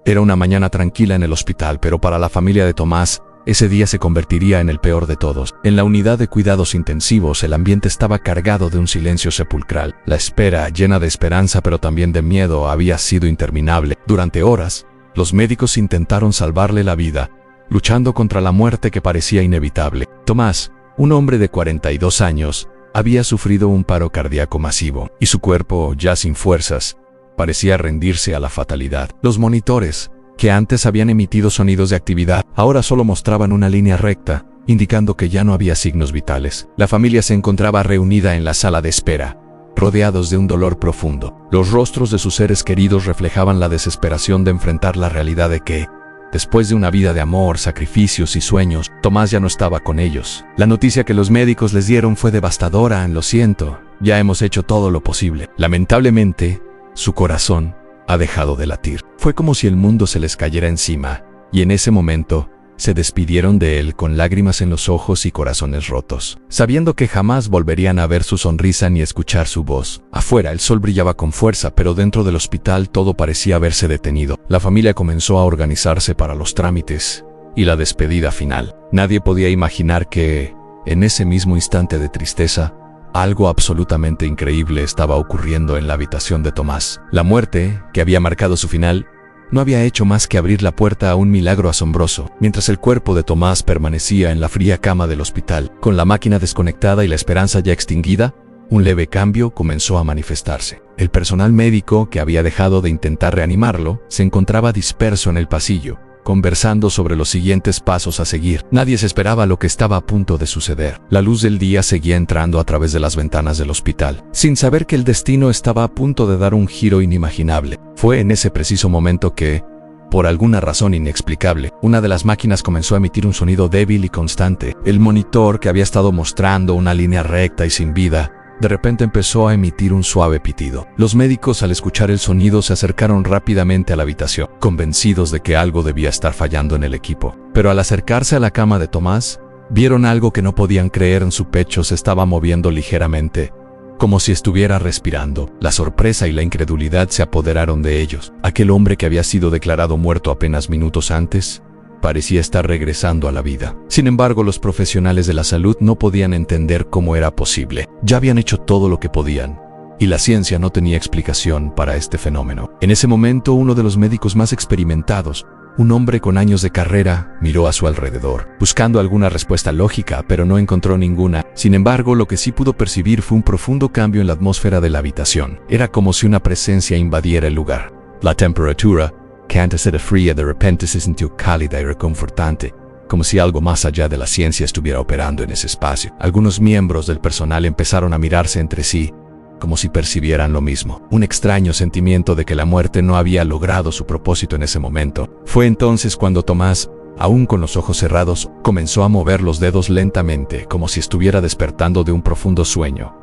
Era una mañana tranquila en el hospital, pero para la familia de Tomás, ese día se convertiría en el peor de todos. En la unidad de cuidados intensivos, el ambiente estaba cargado de un silencio sepulcral. La espera, llena de esperanza pero también de miedo, había sido interminable. Durante horas, los médicos intentaron salvarle la vida, luchando contra la muerte que parecía inevitable. Tomás, un hombre de 42 años, había sufrido un paro cardíaco masivo, y su cuerpo, ya sin fuerzas, parecía rendirse a la fatalidad. Los monitores, que antes habían emitido sonidos de actividad, ahora solo mostraban una línea recta, indicando que ya no había signos vitales. La familia se encontraba reunida en la sala de espera, rodeados de un dolor profundo. Los rostros de sus seres queridos reflejaban la desesperación de enfrentar la realidad de que, después de una vida de amor, sacrificios y sueños, Tomás ya no estaba con ellos. La noticia que los médicos les dieron fue devastadora. Lo siento, ya hemos hecho todo lo posible. Lamentablemente, su corazón ha dejado de latir. Fue como si el mundo se les cayera encima, y en ese momento, se despidieron de él con lágrimas en los ojos y corazones rotos, sabiendo que jamás volverían a ver su sonrisa ni escuchar su voz. Afuera el sol brillaba con fuerza, pero dentro del hospital todo parecía haberse detenido. La familia comenzó a organizarse para los trámites y la despedida final. Nadie podía imaginar que, en ese mismo instante de tristeza, algo absolutamente increíble estaba ocurriendo en la habitación de Tomás. La muerte, que había marcado su final, no había hecho más que abrir la puerta a un milagro asombroso. Mientras el cuerpo de Tomás permanecía en la fría cama del hospital, con la máquina desconectada y la esperanza ya extinguida, un leve cambio comenzó a manifestarse. El personal médico, que había dejado de intentar reanimarlo, se encontraba disperso en el pasillo, conversando sobre los siguientes pasos a seguir. Nadie se esperaba lo que estaba a punto de suceder. La luz del día seguía entrando a través de las ventanas del hospital, sin saber que el destino estaba a punto de dar un giro inimaginable. Fue en ese preciso momento que, por alguna razón inexplicable, una de las máquinas comenzó a emitir un sonido débil y constante. El monitor, que había estado mostrando una línea recta y sin vida, de repente empezó a emitir un suave pitido. Los médicos, al escuchar el sonido, se acercaron rápidamente a la habitación, convencidos de que algo debía estar fallando en el equipo. Pero al acercarse a la cama de Tomás, vieron algo que no podían creer. En su pecho se estaba moviendo ligeramente, como si estuviera respirando. La sorpresa y la incredulidad se apoderaron de ellos. Aquel hombre que había sido declarado muerto apenas minutos antes, parecía estar regresando a la vida. Sin embargo, los profesionales de la salud no podían entender cómo era posible. Ya habían hecho todo lo que podían, y la ciencia no tenía explicación para este fenómeno. En ese momento, uno de los médicos más experimentados, un hombre con años de carrera, miró a su alrededor, buscando alguna respuesta lógica, pero no encontró ninguna. Sin embargo, lo que sí pudo percibir fue un profundo cambio en la atmósfera de la habitación. Era como si una presencia invadiera el lugar. La temperatura, que antes era fría, de repente se sintió cálida y reconfortante, como si algo más allá de la ciencia estuviera operando en ese espacio. Algunos miembros del personal empezaron a mirarse entre sí, como si percibieran lo mismo. Un extraño sentimiento de que la muerte no había logrado su propósito en ese momento. Fue entonces cuando Tomás, aún con los ojos cerrados, comenzó a mover los dedos lentamente, como si estuviera despertando de un profundo sueño.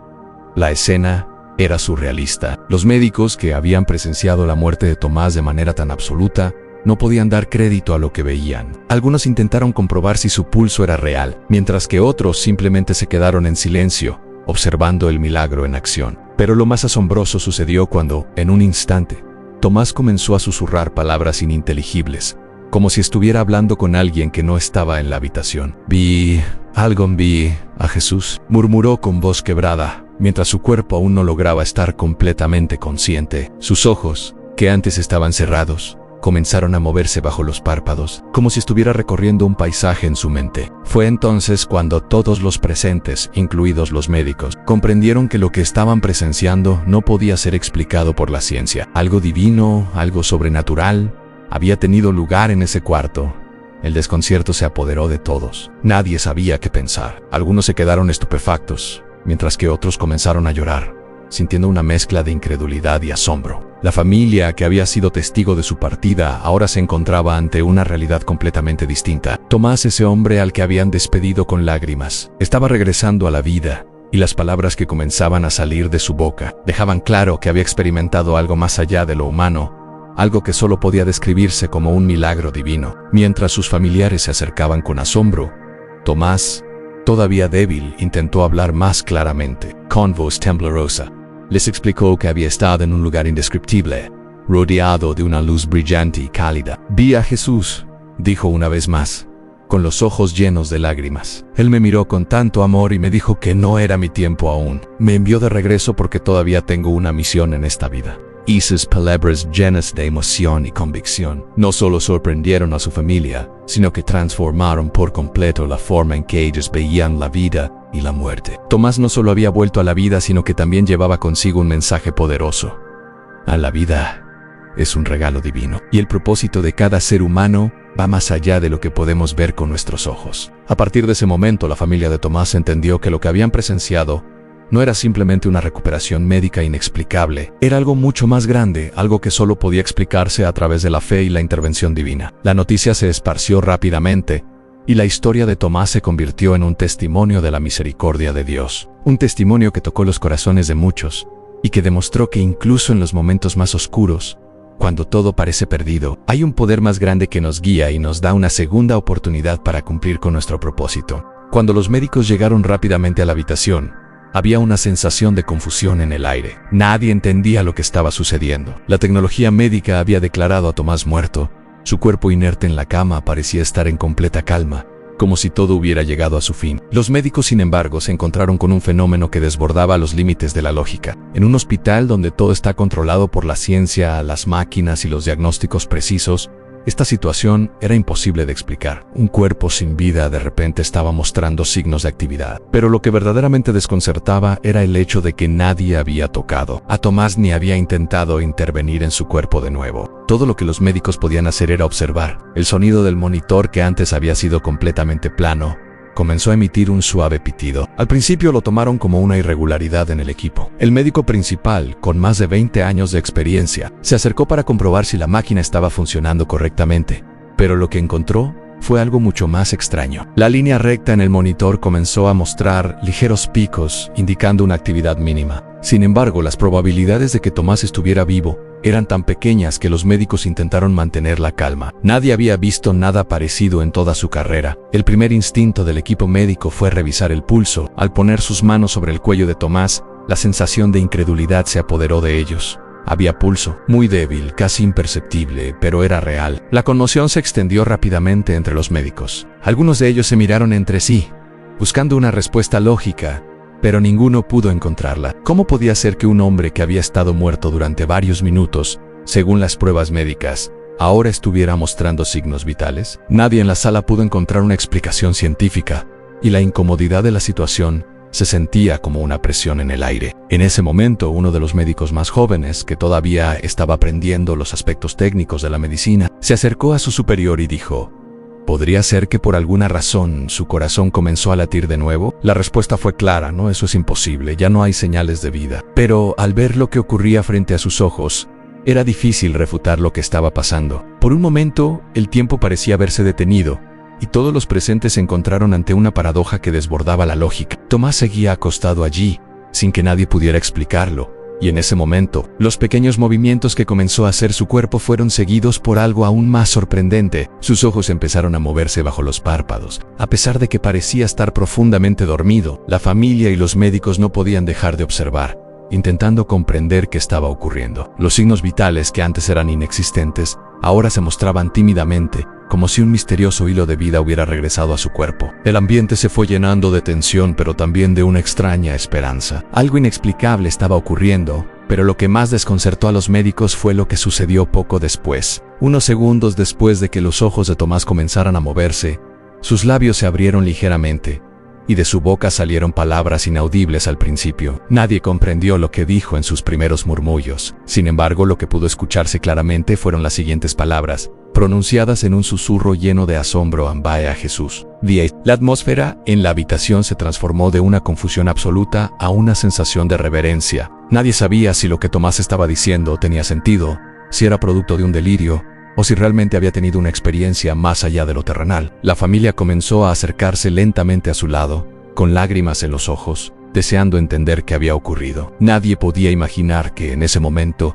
La escena era surrealista. Los médicos, que habían presenciado la muerte de Tomás de manera tan absoluta, no podían dar crédito a lo que veían. Algunos intentaron comprobar si su pulso era real, mientras que otros simplemente se quedaron en silencio, observando el milagro en acción. Pero lo más asombroso sucedió cuando, en un instante, Tomás comenzó a susurrar palabras ininteligibles, como si estuviera hablando con alguien que no estaba en la habitación. Vi a Jesús, murmuró con voz quebrada, mientras su cuerpo aún no lograba estar completamente consciente. Sus ojos, que antes estaban cerrados, comenzaron a moverse bajo los párpados, como si estuviera recorriendo un paisaje en su mente. Fue entonces cuando todos los presentes, incluidos los médicos, comprendieron que lo que estaban presenciando no podía ser explicado por la ciencia. Algo divino, algo sobrenatural, había tenido lugar en ese cuarto. El desconcierto se apoderó de todos. Nadie sabía qué pensar. Algunos se quedaron estupefactos, mientras que otros comenzaron a llorar, sintiendo una mezcla de incredulidad y asombro. La familia, que había sido testigo de su partida, ahora se encontraba ante una realidad completamente distinta. Tomás, ese hombre al que habían despedido con lágrimas, estaba regresando a la vida, y las palabras que comenzaban a salir de su boca dejaban claro que había experimentado algo más allá de lo humano, algo que solo podía describirse como un milagro divino. Mientras sus familiares se acercaban con asombro, Tomás, todavía débil, intentó hablar más claramente. Con voz temblorosa, les explicó que había estado en un lugar indescriptible, rodeado de una luz brillante y cálida. «Vi a Jesús», dijo una vez más, con los ojos llenos de lágrimas. Él me miró con tanto amor y me dijo que no era mi tiempo aún. Me envió de regreso porque todavía tengo una misión en esta vida. Y sus palabras llenas de emoción y convicción no solo sorprendieron a su familia, sino que transformaron por completo la forma en que ellos veían la vida y la muerte. Tomás no solo había vuelto a la vida, sino que también llevaba consigo un mensaje poderoso. A la vida es un regalo divino, y el propósito de cada ser humano va más allá de lo que podemos ver con nuestros ojos. A partir de ese momento, la familia de Tomás entendió que lo que habían presenciado no era simplemente una recuperación médica inexplicable, era algo mucho más grande, algo que solo podía explicarse a través de la fe y la intervención divina. La noticia se esparció rápidamente, y la historia de Tomás se convirtió en un testimonio de la misericordia de Dios. Un testimonio que tocó los corazones de muchos, y que demostró que incluso en los momentos más oscuros, cuando todo parece perdido, hay un poder más grande que nos guía y nos da una segunda oportunidad para cumplir con nuestro propósito. Cuando los médicos llegaron rápidamente a la habitación, había una sensación de confusión en el aire. Nadie entendía lo que estaba sucediendo. La tecnología médica había declarado a Tomás muerto. Su cuerpo inerte en la cama parecía estar en completa calma, como si todo hubiera llegado a su fin. Los médicos, sin embargo, se encontraron con un fenómeno que desbordaba los límites de la lógica. En un hospital donde todo está controlado por la ciencia, las máquinas y los diagnósticos precisos, esta situación era imposible de explicar. Un cuerpo sin vida de repente estaba mostrando signos de actividad. Pero lo que verdaderamente desconcertaba era el hecho de que nadie había tocado a Tomás ni había intentado intervenir en su cuerpo de nuevo. Todo lo que los médicos podían hacer era observar. El sonido del monitor, que antes había sido completamente plano, comenzó a emitir un suave pitido. Al principio lo tomaron como una irregularidad en el equipo. El médico principal, con más de 20 años de experiencia, se acercó para comprobar si la máquina estaba funcionando correctamente, pero lo que encontró fue algo mucho más extraño. La línea recta en el monitor comenzó a mostrar ligeros picos, indicando una actividad mínima. Sin embargo, las probabilidades de que Tomás estuviera vivo eran tan pequeñas que los médicos intentaron mantener la calma. Nadie había visto nada parecido en toda su carrera. El primer instinto del equipo médico fue revisar el pulso. Al poner sus manos sobre el cuello de Tomás, la sensación de incredulidad se apoderó de ellos. Había pulso, muy débil, casi imperceptible, pero era real. La conmoción se extendió rápidamente entre los médicos. Algunos de ellos se miraron entre sí, buscando una respuesta lógica, pero ninguno pudo encontrarla. ¿Cómo podía ser que un hombre que había estado muerto durante varios minutos, según las pruebas médicas, ahora estuviera mostrando signos vitales? Nadie en la sala pudo encontrar una explicación científica, y la incomodidad de la situación se sentía como una presión en el aire. En ese momento, uno de los médicos más jóvenes, que todavía estaba aprendiendo los aspectos técnicos de la medicina, se acercó a su superior y dijo: ¿podría ser que por alguna razón su corazón comenzó a latir de nuevo? La respuesta fue clara: no, eso es imposible, ya no hay señales de vida. Pero al ver lo que ocurría frente a sus ojos, era difícil refutar lo que estaba pasando. Por un momento, el tiempo parecía haberse detenido, y todos los presentes se encontraron ante una paradoja que desbordaba la lógica. Tomás seguía acostado allí, sin que nadie pudiera explicarlo. Y en ese momento, los pequeños movimientos que comenzó a hacer su cuerpo fueron seguidos por algo aún más sorprendente. Sus ojos empezaron a moverse bajo los párpados. A pesar de que parecía estar profundamente dormido, la familia y los médicos no podían dejar de observar, intentando comprender qué estaba ocurriendo. Los signos vitales, que antes eran inexistentes, ahora se mostraban tímidamente, como si un misterioso hilo de vida hubiera regresado a su cuerpo. El ambiente se fue llenando de tensión, pero también de una extraña esperanza. Algo inexplicable estaba ocurriendo, pero lo que más desconcertó a los médicos fue lo que sucedió poco después. Unos segundos después de que los ojos de Tomás comenzaran a moverse, sus labios se abrieron ligeramente, y de su boca salieron palabras inaudibles al principio. Nadie comprendió lo que dijo en sus primeros murmullos. Sin embargo, lo que pudo escucharse claramente fueron las siguientes palabras, pronunciadas en un susurro lleno de asombro: «Ambae a Jesús». La atmósfera en la habitación se transformó de una confusión absoluta a una sensación de reverencia. Nadie sabía si lo que Tomás estaba diciendo tenía sentido, si era producto de un delirio, o si realmente había tenido una experiencia más allá de lo terrenal. La familia comenzó a acercarse lentamente a su lado, con lágrimas en los ojos, deseando entender qué había ocurrido. Nadie podía imaginar que en ese momento,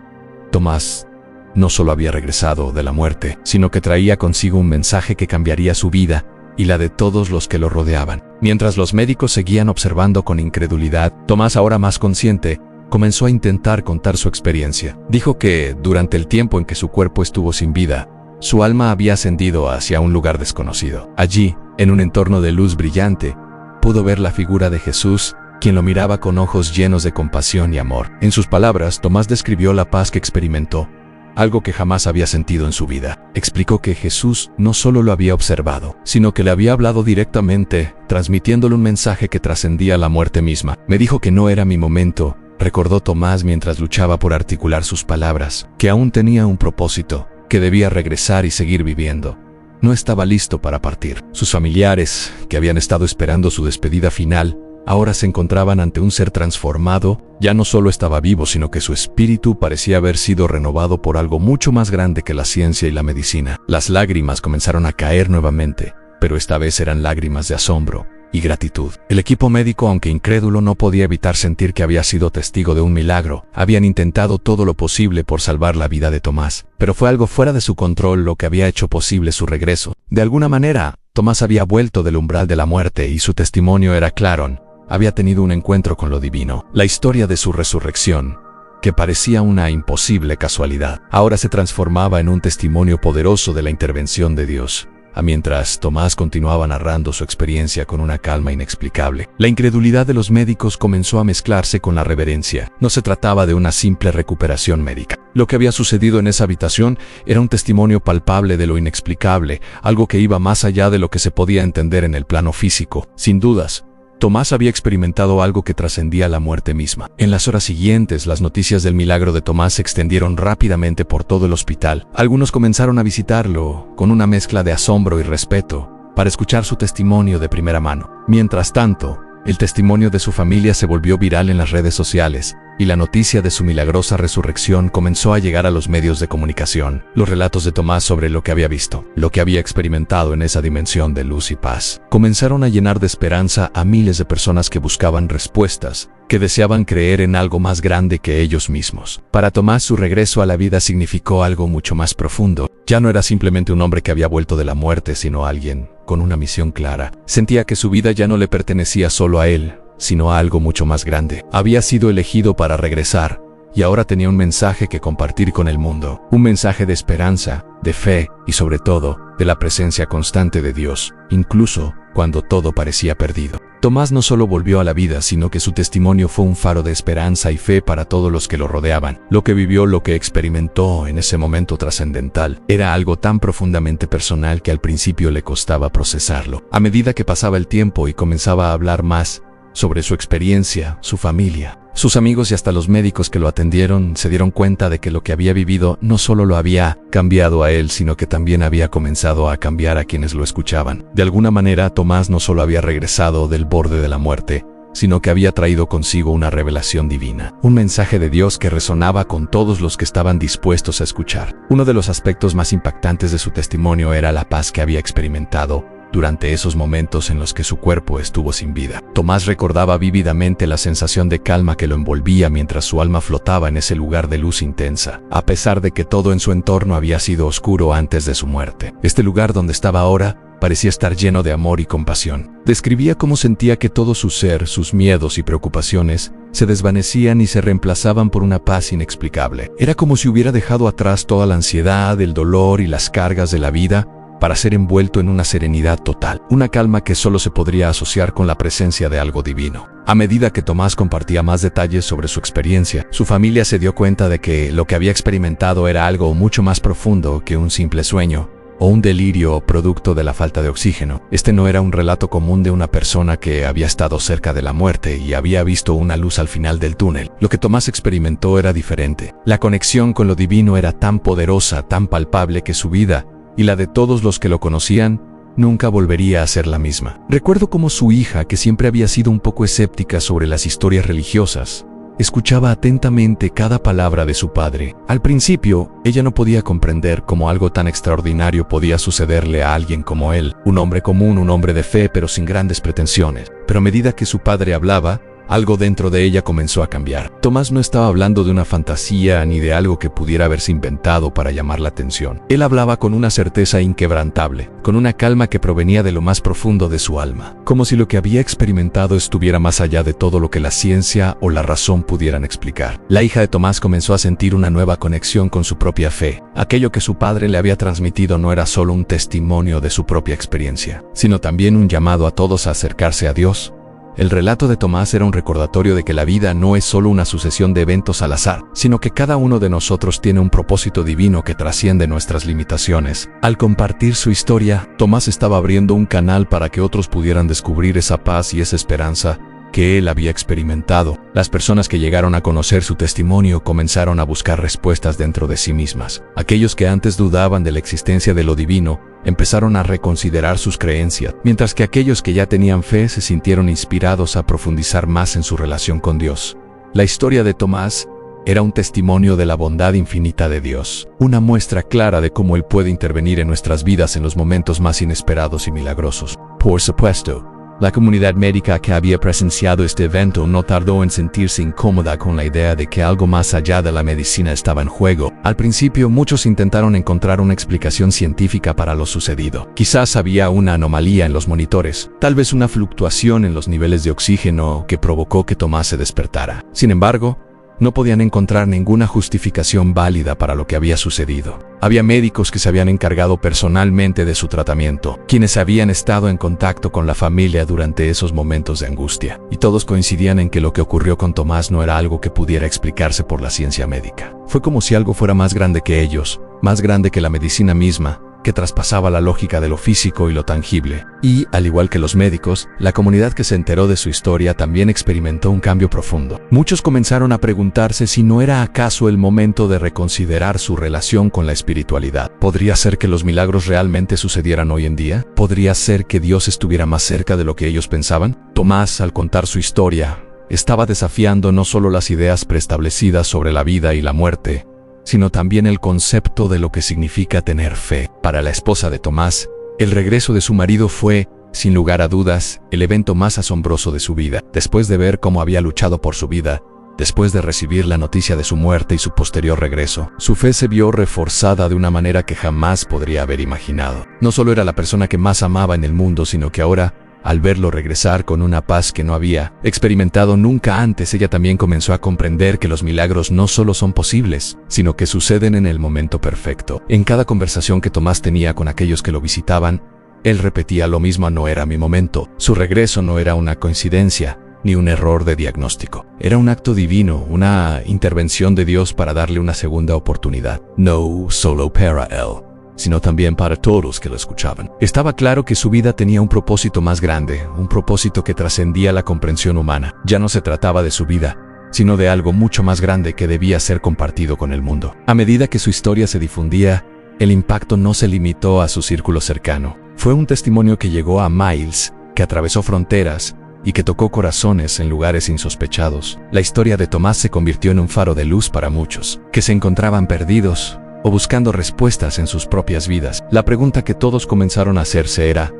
Tomás no solo había regresado de la muerte, sino que traía consigo un mensaje que cambiaría su vida y la de todos los que lo rodeaban. Mientras los médicos seguían observando con incredulidad, Tomás, ahora más consciente, comenzó a intentar contar su experiencia. Dijo que, durante el tiempo en que su cuerpo estuvo sin vida, su alma había ascendido hacia un lugar desconocido. Allí, en un entorno de luz brillante, pudo ver la figura de Jesús, quien lo miraba con ojos llenos de compasión y amor. En sus palabras, Tomás describió la paz que experimentó, algo que jamás había sentido en su vida. Explicó que Jesús no solo lo había observado, sino que le había hablado directamente, transmitiéndole un mensaje que trascendía la muerte misma. Me dijo que no era mi momento, recordó Tomás mientras luchaba por articular sus palabras, que aún tenía un propósito, que debía regresar y seguir viviendo. No estaba listo para partir. Sus familiares, que habían estado esperando su despedida final, ahora se encontraban ante un ser transformado. Ya no solo estaba vivo, sino que su espíritu parecía haber sido renovado por algo mucho más grande que la ciencia y la medicina. Las lágrimas comenzaron a caer nuevamente, pero esta vez eran lágrimas de asombro y gratitud. El equipo médico, aunque incrédulo, no podía evitar sentir que había sido testigo de un milagro. Habían intentado todo lo posible por salvar la vida de Tomás, pero fue algo fuera de su control lo que había hecho posible su regreso. De alguna manera, Tomás había vuelto del umbral de la muerte y su testimonio era claro. Había tenido un encuentro con lo divino. La historia de su resurrección, que parecía una imposible casualidad, ahora se transformaba en un testimonio poderoso de la intervención de Dios. Mientras Tomás continuaba narrando su experiencia con una calma inexplicable, la incredulidad de los médicos comenzó a mezclarse con la reverencia. No se trataba de una simple recuperación médica. Lo que había sucedido en esa habitación era un testimonio palpable de lo inexplicable, algo que iba más allá de lo que se podía entender en el plano físico. Sin dudas, Tomás había experimentado algo que trascendía la muerte misma. En las horas siguientes, las noticias del milagro de Tomás se extendieron rápidamente por todo el hospital. Algunos comenzaron a visitarlo con una mezcla de asombro y respeto para escuchar su testimonio de primera mano. Mientras tanto, el testimonio de su familia se volvió viral en las redes sociales, y la noticia de su milagrosa resurrección comenzó a llegar a los medios de comunicación. Los relatos de Tomás sobre lo que había visto, lo que había experimentado en esa dimensión de luz y paz, comenzaron a llenar de esperanza a miles de personas que buscaban respuestas, que deseaban creer en algo más grande que ellos mismos. Para Tomás, su regreso a la vida significó algo mucho más profundo. Ya no era simplemente un hombre que había vuelto de la muerte, sino alguien con una misión clara. Sentía que su vida ya no le pertenecía solo a él, sino a algo mucho más grande. Había sido elegido para regresar, y ahora tenía un mensaje que compartir con el mundo. Un mensaje de esperanza, de fe y sobre todo, de la presencia constante de Dios, incluso cuando todo parecía perdido. Tomás no solo volvió a la vida, sino que su testimonio fue un faro de esperanza y fe para todos los que lo rodeaban. Lo que vivió, lo que experimentó en ese momento trascendental, era algo tan profundamente personal que al principio le costaba procesarlo. A medida que pasaba el tiempo y comenzaba a hablar más sobre su experiencia, su familia, sus amigos y hasta los médicos que lo atendieron se dieron cuenta de que lo que había vivido no solo lo había cambiado a él, sino que también había comenzado a cambiar a quienes lo escuchaban. De alguna manera, Tomás no solo había regresado del borde de la muerte, sino que había traído consigo una revelación divina, un mensaje de Dios que resonaba con todos los que estaban dispuestos a escuchar. Uno de los aspectos más impactantes de su testimonio era la paz que había experimentado durante esos momentos en los que su cuerpo estuvo sin vida. Tomás recordaba vívidamente la sensación de calma que lo envolvía mientras su alma flotaba en ese lugar de luz intensa, a pesar de que todo en su entorno había sido oscuro antes de su muerte. Este lugar donde estaba ahora parecía estar lleno de amor y compasión. Describía cómo sentía que todo su ser, sus miedos y preocupaciones, se desvanecían y se reemplazaban por una paz inexplicable. Era como si hubiera dejado atrás toda la ansiedad, el dolor y las cargas de la vida, para ser envuelto en una serenidad total, una calma que solo se podría asociar con la presencia de algo divino. A medida que Tomás compartía más detalles sobre su experiencia, su familia se dio cuenta de que lo que había experimentado era algo mucho más profundo que un simple sueño o un delirio producto de la falta de oxígeno. Este no era un relato común de una persona que había estado cerca de la muerte y había visto una luz al final del túnel. Lo que Tomás experimentó era diferente. La conexión con lo divino era tan poderosa, tan palpable, que su vida y la de todos los que lo conocían nunca volvería a ser la misma. Recuerdo cómo su hija, que siempre había sido un poco escéptica sobre las historias religiosas, escuchaba atentamente cada palabra de su padre. Al principio, ella no podía comprender cómo algo tan extraordinario podía sucederle a alguien como él, un hombre común, un hombre de fe pero sin grandes pretensiones. Pero a medida que su padre hablaba, algo dentro de ella comenzó a cambiar. Tomás no estaba hablando de una fantasía ni de algo que pudiera haberse inventado para llamar la atención. Él hablaba con una certeza inquebrantable, con una calma que provenía de lo más profundo de su alma, como si lo que había experimentado estuviera más allá de todo lo que la ciencia o la razón pudieran explicar. La hija de Tomás comenzó a sentir una nueva conexión con su propia fe. Aquello que su padre le había transmitido no era solo un testimonio de su propia experiencia, sino también un llamado a todos a acercarse a Dios. El relato de Tomás era un recordatorio de que la vida no es solo una sucesión de eventos al azar, sino que cada uno de nosotros tiene un propósito divino que trasciende nuestras limitaciones. Al compartir su historia, Tomás estaba abriendo un canal para que otros pudieran descubrir esa paz y esa esperanza que él había experimentado. Las personas que llegaron a conocer su testimonio comenzaron a buscar respuestas dentro de sí mismas. Aquellos que antes dudaban de la existencia de lo divino empezaron a reconsiderar sus creencias, mientras que aquellos que ya tenían fe se sintieron inspirados a profundizar más en su relación con Dios. La historia de Tomás era un testimonio de la bondad infinita de Dios, una muestra clara de cómo Él puede intervenir en nuestras vidas en los momentos más inesperados y milagrosos. Por supuesto, la comunidad médica que había presenciado este evento no tardó en sentirse incómoda con la idea de que algo más allá de la medicina estaba en juego. Al principio, muchos intentaron encontrar una explicación científica para lo sucedido. Quizás había una anomalía en los monitores, tal vez una fluctuación en los niveles de oxígeno que provocó que Tomás se despertara. Sin embargo, no podían encontrar ninguna justificación válida para lo que había sucedido. Había médicos que se habían encargado personalmente de su tratamiento, quienes habían estado en contacto con la familia durante esos momentos de angustia, y todos coincidían en que lo que ocurrió con Tomás no era algo que pudiera explicarse por la ciencia médica. Fue como si algo fuera más grande que ellos, más grande que la medicina misma, que traspasaba la lógica de lo físico y lo tangible. Y, al igual que los médicos, la comunidad que se enteró de su historia también experimentó un cambio profundo. Muchos comenzaron a preguntarse si no era acaso el momento de reconsiderar su relación con la espiritualidad. ¿Podría ser que los milagros realmente sucedieran hoy en día? ¿Podría ser que Dios estuviera más cerca de lo que ellos pensaban? Tomás, al contar su historia, estaba desafiando no solo las ideas preestablecidas sobre la vida y la muerte, sino también el concepto de lo que significa tener fe. Para la esposa de Tomás, el regreso de su marido fue, sin lugar a dudas, el evento más asombroso de su vida. Después de ver cómo había luchado por su vida, después de recibir la noticia de su muerte y su posterior regreso, su fe se vio reforzada de una manera que jamás podría haber imaginado. No solo era la persona que más amaba en el mundo, sino que ahora, al verlo regresar con una paz que no había experimentado nunca antes, ella también comenzó a comprender que los milagros no solo son posibles, sino que suceden en el momento perfecto. En cada conversación que Tomás tenía con aquellos que lo visitaban, él repetía lo mismo: no era mi momento. Su regreso no era una coincidencia, ni un error de diagnóstico. Era un acto divino, una intervención de Dios para darle una segunda oportunidad. No solo para él, sino también para todos que lo escuchaban. Estaba claro que su vida tenía un propósito más grande, un propósito que trascendía la comprensión humana. Ya no se trataba de su vida, sino de algo mucho más grande que debía ser compartido con el mundo. A medida que su historia se difundía, el impacto no se limitó a su círculo cercano. Fue un testimonio que llegó a miles, que atravesó fronteras y que tocó corazones en lugares insospechados. La historia de Tomás se convirtió en un faro de luz para muchos, que se encontraban perdidos o buscando respuestas en sus propias vidas. La pregunta que todos comenzaron a hacerse era: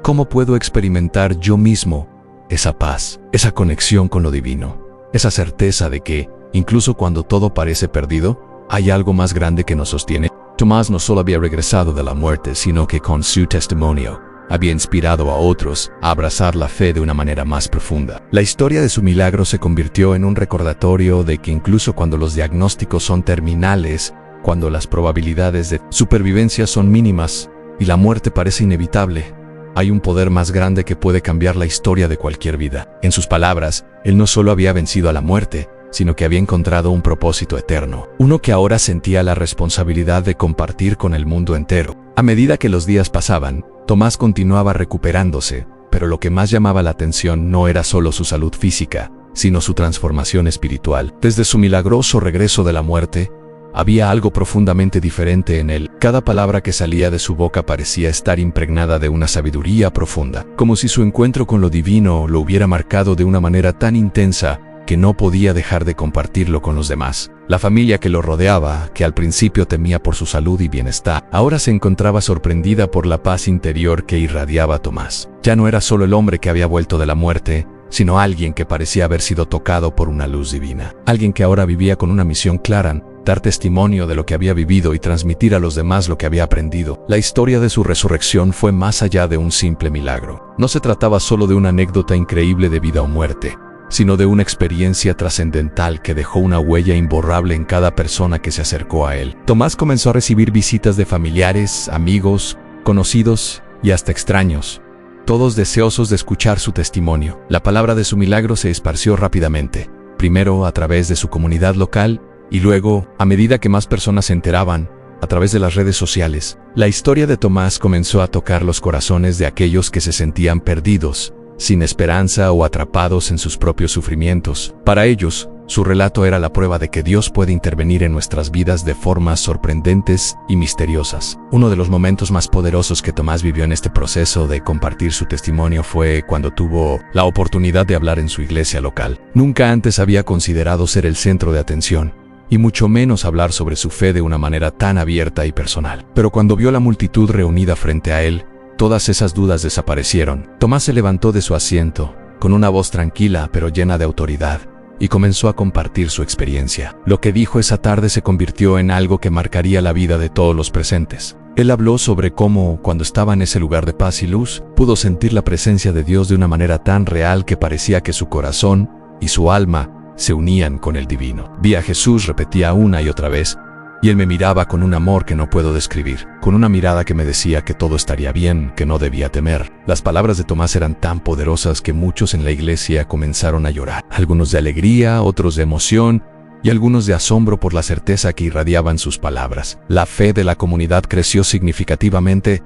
¿cómo puedo experimentar yo mismo esa paz, esa conexión con lo divino, esa certeza de que, incluso cuando todo parece perdido, hay algo más grande que nos sostiene? Tomás no solo había regresado de la muerte, sino que con su testimonio había inspirado a otros a abrazar la fe de una manera más profunda. La historia de su milagro se convirtió en un recordatorio de que incluso cuando los diagnósticos son terminales, cuando las probabilidades de supervivencia son mínimas y la muerte parece inevitable, hay un poder más grande que puede cambiar la historia de cualquier vida. En sus palabras, él no solo había vencido a la muerte, sino que había encontrado un propósito eterno, uno que ahora sentía la responsabilidad de compartir con el mundo entero. A medida que los días pasaban, Tomás continuaba recuperándose, pero lo que más llamaba la atención no era solo su salud física, sino su transformación espiritual. Desde su milagroso regreso de la muerte, había algo profundamente diferente en él. Cada palabra que salía de su boca parecía estar impregnada de una sabiduría profunda, como si su encuentro con lo divino lo hubiera marcado de una manera tan intensa que no podía dejar de compartirlo con los demás. La familia que lo rodeaba, que al principio temía por su salud y bienestar, ahora se encontraba sorprendida por la paz interior que irradiaba Tomás. Ya no era solo el hombre que había vuelto de la muerte, sino alguien que parecía haber sido tocado por una luz divina. Alguien que ahora vivía con una misión clara: dar testimonio de lo que había vivido y transmitir a los demás lo que había aprendido. La historia de su resurrección fue más allá de un simple milagro. No se trataba solo de una anécdota increíble de vida o muerte, sino de una experiencia trascendental que dejó una huella imborrable en cada persona que se acercó a él. Tomás comenzó a recibir visitas de familiares, amigos, conocidos y hasta extraños, todos deseosos de escuchar su testimonio. La palabra de su milagro se esparció rápidamente, primero a través de su comunidad local y luego, a medida que más personas se enteraban, a través de las redes sociales. La historia de Tomás comenzó a tocar los corazones de aquellos que se sentían perdidos, sin esperanza o atrapados en sus propios sufrimientos. Para ellos, su relato era la prueba de que Dios puede intervenir en nuestras vidas de formas sorprendentes y misteriosas. Uno de los momentos más poderosos que Tomás vivió en este proceso de compartir su testimonio fue cuando tuvo la oportunidad de hablar en su iglesia local. Nunca antes había considerado ser el centro de atención, y mucho menos hablar sobre su fe de una manera tan abierta y personal. Pero cuando vio la multitud reunida frente a él, todas esas dudas desaparecieron. Tomás se levantó de su asiento, con una voz tranquila pero llena de autoridad, y comenzó a compartir su experiencia. Lo que dijo esa tarde se convirtió en algo que marcaría la vida de todos los presentes. Él habló sobre cómo, cuando estaba en ese lugar de paz y luz, pudo sentir la presencia de Dios de una manera tan real que parecía que su corazón y su alma se unían con el divino. Vi a Jesús, repetía una y otra vez, y él me miraba con un amor que no puedo describir, con una mirada que me decía que todo estaría bien, que no debía temer. Las palabras de Tomás eran tan poderosas que muchos en la iglesia comenzaron a llorar, algunos de alegría, otros de emoción, y algunos de asombro por la certeza que irradiaban sus palabras. La fe de la comunidad creció significativamente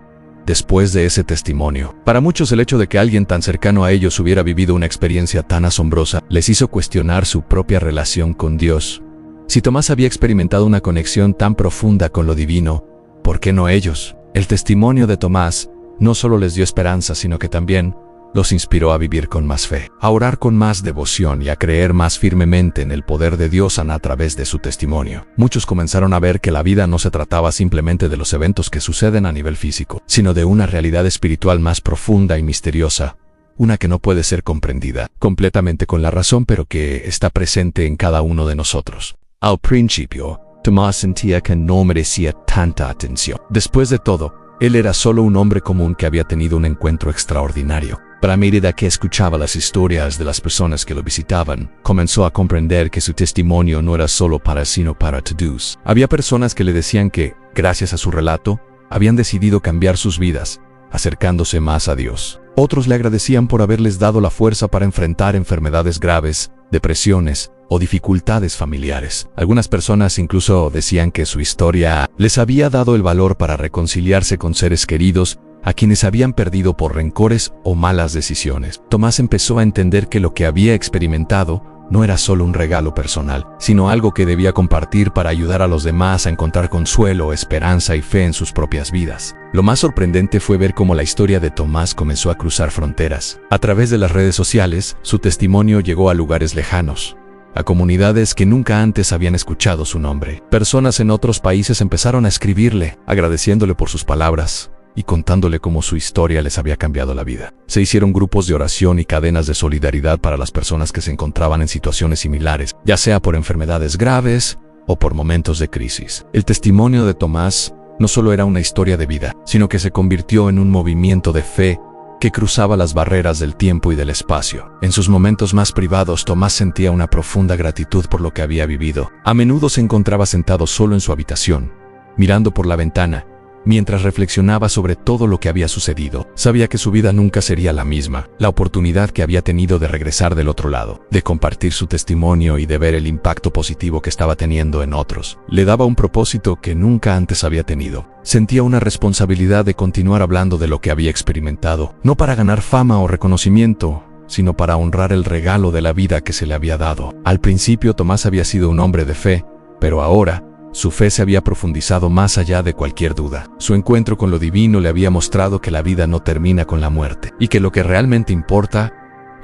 después de ese testimonio. Para muchos, el hecho de que alguien tan cercano a ellos hubiera vivido una experiencia tan asombrosa les hizo cuestionar su propia relación con Dios. Si Tomás había experimentado una conexión tan profunda con lo divino, ¿por qué no ellos? El testimonio de Tomás no solo les dio esperanza, sino que también los inspiró a vivir con más fe, a orar con más devoción y a creer más firmemente en el poder de Dios a través de su testimonio. Muchos comenzaron a ver que la vida no se trataba simplemente de los eventos que suceden a nivel físico, sino de una realidad espiritual más profunda y misteriosa, una que no puede ser comprendida completamente con la razón, pero que está presente en cada uno de nosotros. Al principio, Tomás sentía que no merecía tanta atención. Después de todo, él era solo un hombre común que había tenido un encuentro extraordinario. Pero a medida que escuchaba las historias de las personas que lo visitaban, comenzó a comprender que su testimonio no era solo para sí, sino para todos. Había personas que le decían que, gracias a su relato, habían decidido cambiar sus vidas, acercándose más a Dios. Otros le agradecían por haberles dado la fuerza para enfrentar enfermedades graves, depresiones o dificultades familiares. Algunas personas incluso decían que su historia les había dado el valor para reconciliarse con seres queridos a quienes habían perdido por rencores o malas decisiones. Tomás empezó a entender que lo que había experimentado no era solo un regalo personal, sino algo que debía compartir para ayudar a los demás a encontrar consuelo, esperanza y fe en sus propias vidas. Lo más sorprendente fue ver cómo la historia de Tomás comenzó a cruzar fronteras. A través de las redes sociales, su testimonio llegó a lugares lejanos, a comunidades que nunca antes habían escuchado su nombre. Personas en otros países empezaron a escribirle, agradeciéndole por sus palabras y contándole cómo su historia les había cambiado la vida. Se hicieron grupos de oración y cadenas de solidaridad para las personas que se encontraban en situaciones similares, ya sea por enfermedades graves o por momentos de crisis. El testimonio de Tomás no solo era una historia de vida, sino que se convirtió en un movimiento de fe que cruzaba las barreras del tiempo y del espacio. En sus momentos más privados, Tomás sentía una profunda gratitud por lo que había vivido. A menudo se encontraba sentado solo en su habitación, mirando por la ventana, mientras reflexionaba sobre todo lo que había sucedido. Sabía que su vida nunca sería la misma. La oportunidad que había tenido de regresar del otro lado, de compartir su testimonio y de ver el impacto positivo que estaba teniendo en otros, le daba un propósito que nunca antes había tenido. Sentía una responsabilidad de continuar hablando de lo que había experimentado, no para ganar fama o reconocimiento, sino para honrar el regalo de la vida que se le había dado. Al principio, Tomás había sido un hombre de fe, pero ahora su fe se había profundizado más allá de cualquier duda. Su encuentro con lo divino le había mostrado que la vida no termina con la muerte, y que lo que realmente importa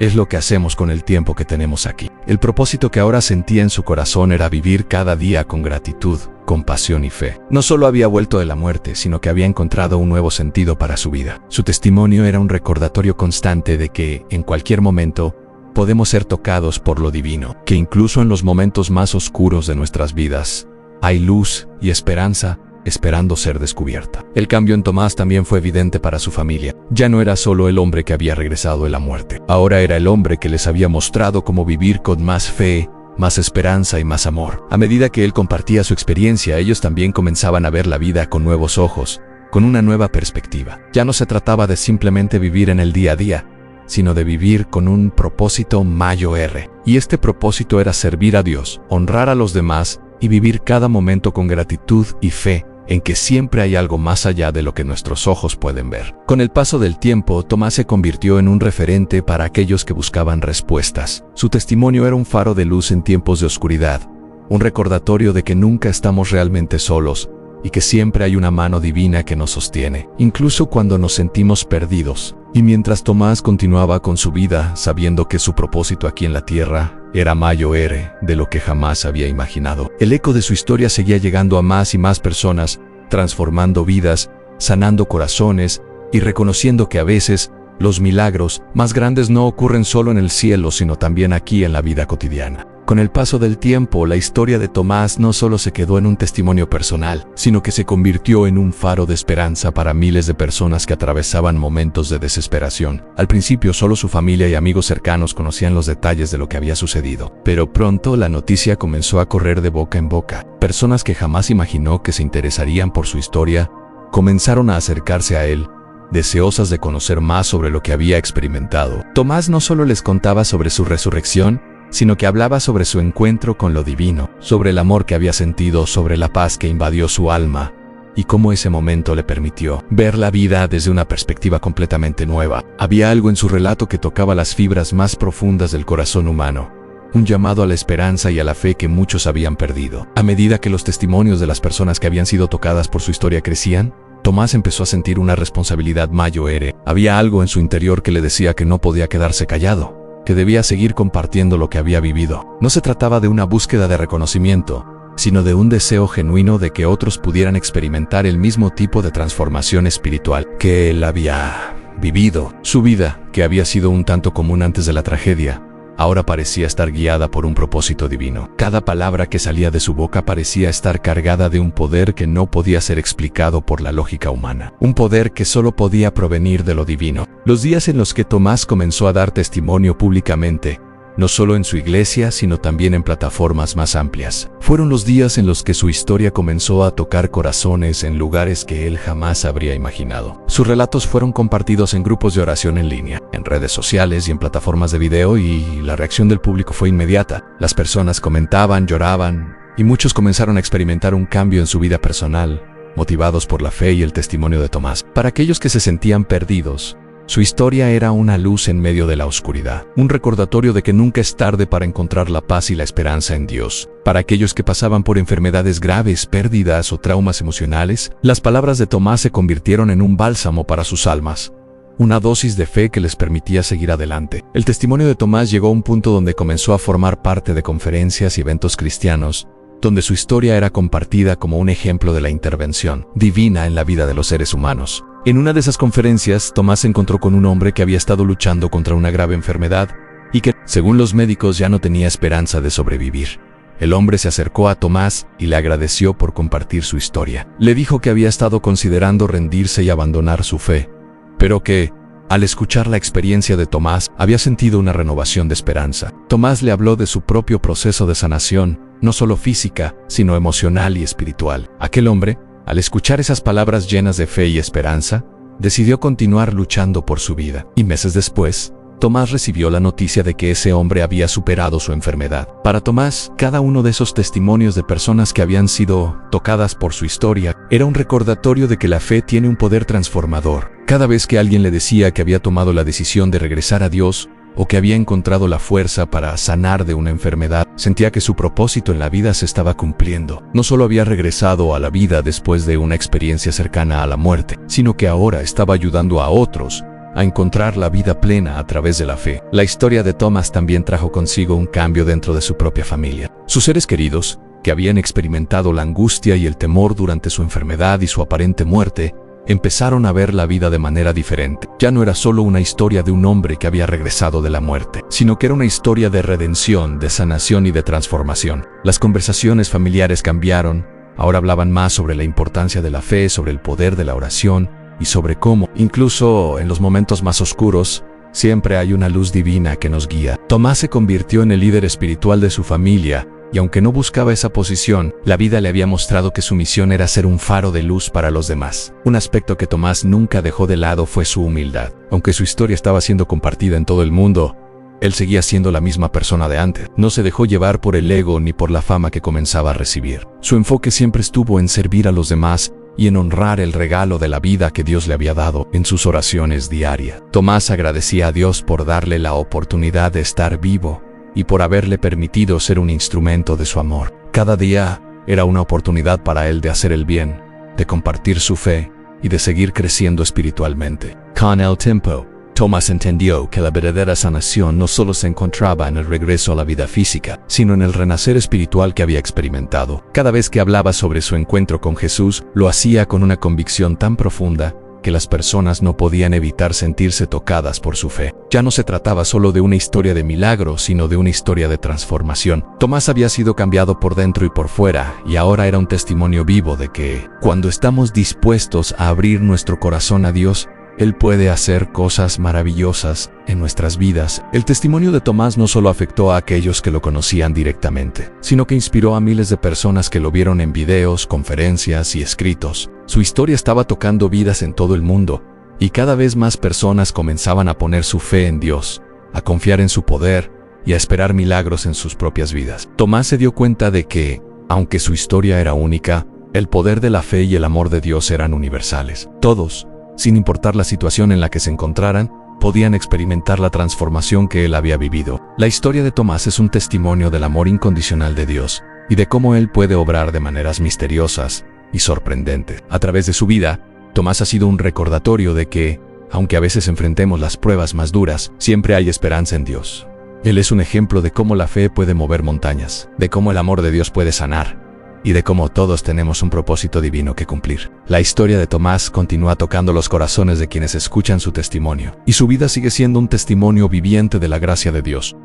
es lo que hacemos con el tiempo que tenemos aquí. El propósito que ahora sentía en su corazón era vivir cada día con gratitud, compasión y fe. No solo había vuelto de la muerte, sino que había encontrado un nuevo sentido para su vida. Su testimonio era un recordatorio constante de que, en cualquier momento, podemos ser tocados por lo divino, que incluso en los momentos más oscuros de nuestras vidas, hay luz y esperanza esperando ser descubierta. El cambio en Tomás también fue evidente para su familia. Ya no era solo el hombre que había regresado de la muerte. Ahora era el hombre que les había mostrado cómo vivir con más fe, más esperanza y más amor. A medida que él compartía su experiencia, ellos también comenzaban a ver la vida con nuevos ojos, con una nueva perspectiva. Ya no se trataba de simplemente vivir en el día a día, sino de vivir con un propósito mayor. Y este propósito era servir a Dios, honrar a los demás y vivir cada momento con gratitud y fe en que siempre hay algo más allá de lo que nuestros ojos pueden ver. Con el paso del tiempo, Tomás se convirtió en un referente para aquellos que buscaban respuestas. Su testimonio era un faro de luz en tiempos de oscuridad, un recordatorio de que nunca estamos realmente solos y que siempre hay una mano divina que nos sostiene, incluso cuando nos sentimos perdidos. Y mientras Tomás continuaba con su vida, sabiendo que su propósito aquí en la tierra era mayor de lo que jamás había imaginado, el eco de su historia seguía llegando a más y más personas, transformando vidas, sanando corazones y reconociendo que a veces los milagros más grandes no ocurren solo en el cielo, sino también aquí en la vida cotidiana. Con el paso del tiempo, la historia de Tomás no solo se quedó en un testimonio personal, sino que se convirtió en un faro de esperanza para miles de personas que atravesaban momentos de desesperación. Al principio, solo su familia y amigos cercanos conocían los detalles de lo que había sucedido, pero pronto la noticia comenzó a correr de boca en boca. Personas que jamás imaginó que se interesarían por su historia comenzaron a acercarse a él, deseosas de conocer más sobre lo que había experimentado. Tomás no solo les contaba sobre su resurrección, sino que hablaba sobre su encuentro con lo divino, sobre el amor que había sentido, sobre la paz que invadió su alma, y cómo ese momento le permitió ver la vida desde una perspectiva completamente nueva. Había algo en su relato que tocaba las fibras más profundas del corazón humano, un llamado a la esperanza y a la fe que muchos habían perdido. A medida que los testimonios de las personas que habían sido tocadas por su historia crecían, Tomás empezó a sentir una responsabilidad mayor. Había algo en su interior que le decía que no podía quedarse callado, que debía seguir compartiendo lo que había vivido. No se trataba de una búsqueda de reconocimiento, sino de un deseo genuino de que otros pudieran experimentar el mismo tipo de transformación espiritual que él había vivido. Su vida, que había sido un tanto común antes de la tragedia, ahora parecía estar guiada por un propósito divino. Cada palabra que salía de su boca parecía estar cargada de un poder que no podía ser explicado por la lógica humana. Un poder que solo podía provenir de lo divino. Los días en los que Tomás comenzó a dar testimonio públicamente, no solo en su iglesia, sino también en plataformas más amplias, fueron los días en los que su historia comenzó a tocar corazones en lugares que él jamás habría imaginado. Sus relatos fueron compartidos en grupos de oración en línea, en redes sociales y en plataformas de video, y la reacción del público fue inmediata. Las personas comentaban, lloraban, y muchos comenzaron a experimentar un cambio en su vida personal, motivados por la fe y el testimonio de Tomás. Para aquellos que se sentían perdidos, su historia era una luz en medio de la oscuridad, un recordatorio de que nunca es tarde para encontrar la paz y la esperanza en Dios. Para aquellos que pasaban por enfermedades graves, pérdidas o traumas emocionales, las palabras de Tomás se convirtieron en un bálsamo para sus almas, una dosis de fe que les permitía seguir adelante. El testimonio de Tomás llegó a un punto donde comenzó a formar parte de conferencias y eventos cristianos, donde su historia era compartida como un ejemplo de la intervención divina en la vida de los seres humanos. En una de esas conferencias, Tomás se encontró con un hombre que había estado luchando contra una grave enfermedad y que, según los médicos, ya no tenía esperanza de sobrevivir. El hombre se acercó a Tomás y le agradeció por compartir su historia. Le dijo que había estado considerando rendirse y abandonar su fe, pero que, al escuchar la experiencia de Tomás, había sentido una renovación de esperanza. Tomás le habló de su propio proceso de sanación, no solo física, sino emocional y espiritual. Aquel hombre, al escuchar esas palabras llenas de fe y esperanza, decidió continuar luchando por su vida. Y meses después, Tomás recibió la noticia de que ese hombre había superado su enfermedad. Para Tomás, cada uno de esos testimonios de personas que habían sido tocadas por su historia era un recordatorio de que la fe tiene un poder transformador. Cada vez que alguien le decía que había tomado la decisión de regresar a Dios, o que había encontrado la fuerza para sanar de una enfermedad, sentía que su propósito en la vida se estaba cumpliendo. No solo había regresado a la vida después de una experiencia cercana a la muerte, sino que ahora estaba ayudando a otros a encontrar la vida plena a través de la fe. La historia de Tomás también trajo consigo un cambio dentro de su propia familia. Sus seres queridos, que habían experimentado la angustia y el temor durante su enfermedad y su aparente muerte, empezaron a ver la vida de manera diferente. Ya no era solo una historia de un hombre que había regresado de la muerte, sino que era una historia de redención, de sanación y de transformación. Las conversaciones familiares cambiaron. Ahora hablaban más sobre la importancia de la fe, sobre el poder de la oración y sobre cómo, incluso en los momentos más oscuros, siempre hay una luz divina que nos guía. Tomás se convirtió en el líder espiritual de su familia, y aunque no buscaba esa posición, la vida le había mostrado que su misión era ser un faro de luz para los demás. Un aspecto que Tomás nunca dejó de lado fue su humildad. Aunque su historia estaba siendo compartida en todo el mundo, él seguía siendo la misma persona de antes. No se dejó llevar por el ego ni por la fama que comenzaba a recibir. Su enfoque siempre estuvo en servir a los demás y en honrar el regalo de la vida que Dios le había dado en sus oraciones diarias. Tomás agradecía a Dios por darle la oportunidad de estar vivo y por haberle permitido ser un instrumento de su amor. Cada día era una oportunidad para él de hacer el bien, de compartir su fe y de seguir creciendo espiritualmente. Con el tiempo, Tomás entendió que la verdadera sanación no solo se encontraba en el regreso a la vida física, sino en el renacer espiritual que había experimentado. Cada vez que hablaba sobre su encuentro con Jesús, lo hacía con una convicción tan profunda que las personas no podían evitar sentirse tocadas por su fe. Ya no se trataba solo de una historia de milagro, sino de una historia de transformación. Tomás había sido cambiado por dentro y por fuera, y ahora era un testimonio vivo de que, cuando estamos dispuestos a abrir nuestro corazón a Dios, Él puede hacer cosas maravillosas en nuestras vidas. El testimonio de Tomás no solo afectó a aquellos que lo conocían directamente, sino que inspiró a miles de personas que lo vieron en videos, conferencias y escritos. Su historia estaba tocando vidas en todo el mundo, y cada vez más personas comenzaban a poner su fe en Dios, a confiar en su poder y a esperar milagros en sus propias vidas. Tomás se dio cuenta de que, aunque su historia era única, el poder de la fe y el amor de Dios eran universales. Todos, sin importar la situación en la que se encontraran, podían experimentar la transformación que él había vivido. La historia de Tomás es un testimonio del amor incondicional de Dios y de cómo Él puede obrar de maneras misteriosas y sorprendentes. A través de su vida, Tomás ha sido un recordatorio de que, aunque a veces enfrentemos las pruebas más duras, siempre hay esperanza en Dios. Él es un ejemplo de cómo la fe puede mover montañas, de cómo el amor de Dios puede sanar, y de cómo todos tenemos un propósito divino que cumplir. La historia de Tomás continúa tocando los corazones de quienes escuchan su testimonio, y su vida sigue siendo un testimonio viviente de la gracia de Dios.